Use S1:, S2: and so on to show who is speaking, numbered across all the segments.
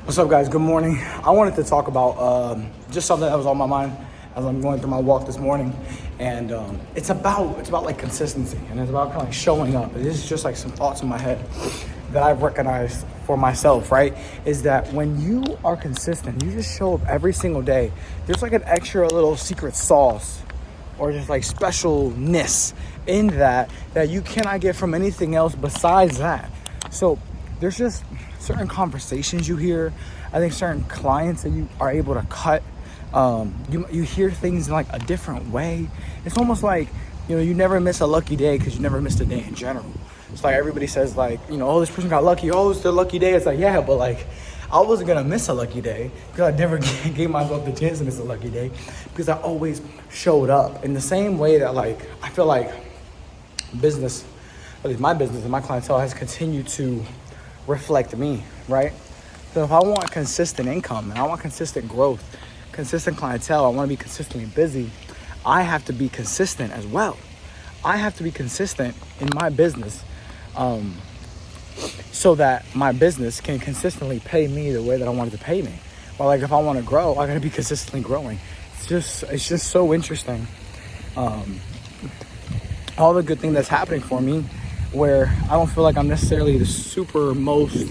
S1: What's up, guys? Good morning. I wanted to talk about just something that was on my mind as I'm going through my walk this morning, and it's about like consistency, and it's about kind of like showing up. This is just like some thoughts in my head that I've recognized for myself. Right? Is that when you are consistent, you just show up every single day. There's like an extra little secret sauce, or just like specialness in that you cannot get from anything else besides that. So there's just certain conversations you hear. I think certain clients that you are able to cut. You hear things in like a different way. It's almost like, you never miss a lucky day because you never missed a day in general. It's like everybody says like, oh, this person got lucky. Oh, it's their lucky day. It's like, yeah, but like I wasn't going to miss a lucky day because I never gave myself the chance to miss a lucky day because I always showed up in the same way that like, I feel like business, at least my business and my clientele has continued to reflect me, right? So if I want consistent income and I want consistent growth, consistent clientele, I want to be consistently busy, I have to be consistent as well. I have to be consistent in my business so that my business can consistently pay me the way that I want it to pay me. But like if I want to grow, I got to be consistently growing. It's just so interesting. All the good thing that's happening for me, where I don't feel like I'm necessarily the super most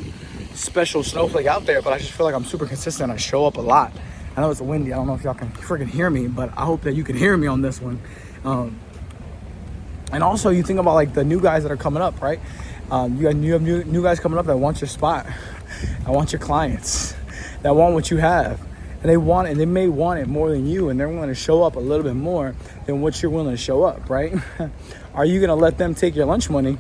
S1: special snowflake out there, but I just feel like I'm super consistent. I show up a lot. I know it's windy. I don't know if y'all can freaking hear me, but I hope that you can hear me on this one. And also you think about like the new guys that are coming up, right? You have new guys coming up that want your spot. I want your clients that want what you have. And they may want it more than you, and they're willing to show up a little bit more than what you're willing to show up, right? Are you gonna let them take your lunch money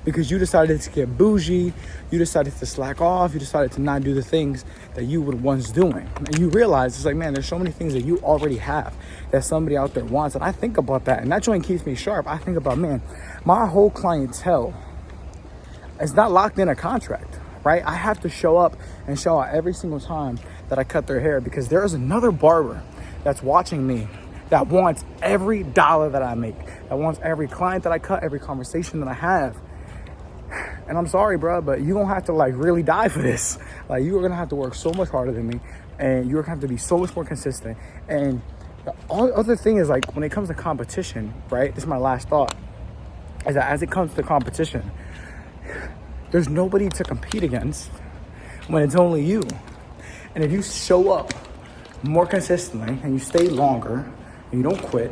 S1: because you decided to get bougie, you decided to slack off, you decided to not do the things that you were once doing? And you realize it's like, man, there's so many things that you already have that somebody out there wants. And I think about that, and that joint keeps me sharp. I think about, man, my whole clientele is not locked in a contract, right? I have to show up and show out every single time that I cut their hair because there is another barber that's watching me that wants every dollar that I make, that wants every client that I cut, every conversation that I have. And I'm sorry, bro, but you're going to have to like really die for this. Like you're going to have to work so much harder than me, and you're going to have to be so much more consistent. And the other thing is like when it comes to competition, right? This is my last thought, is that as it comes to competition, there's nobody to compete against when it's only you. And if you show up more consistently and you stay longer and you don't quit,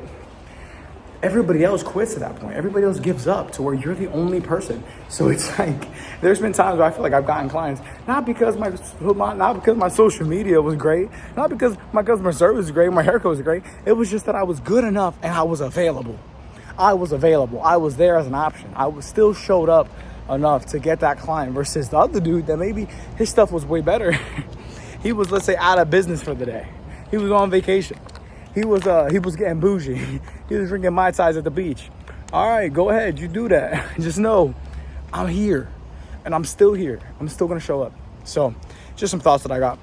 S1: everybody else quits at that point. Everybody else gives up to where you're the only person. So it's like, there's been times where I feel like I've gotten clients, not because my social media was great, not because my customer service was great, my haircut was great. It was just that I was good enough and I was available. I was there as an option. I was still showed up enough to get that client versus the other dude that maybe his stuff was way better. He was, let's say, out of business for the day. He was on vacation. He was getting bougie. He was drinking Mai Tais at the beach. All right, go ahead. You do that. Just know I'm here, and I'm still here. I'm still going to show up. So just some thoughts that I got.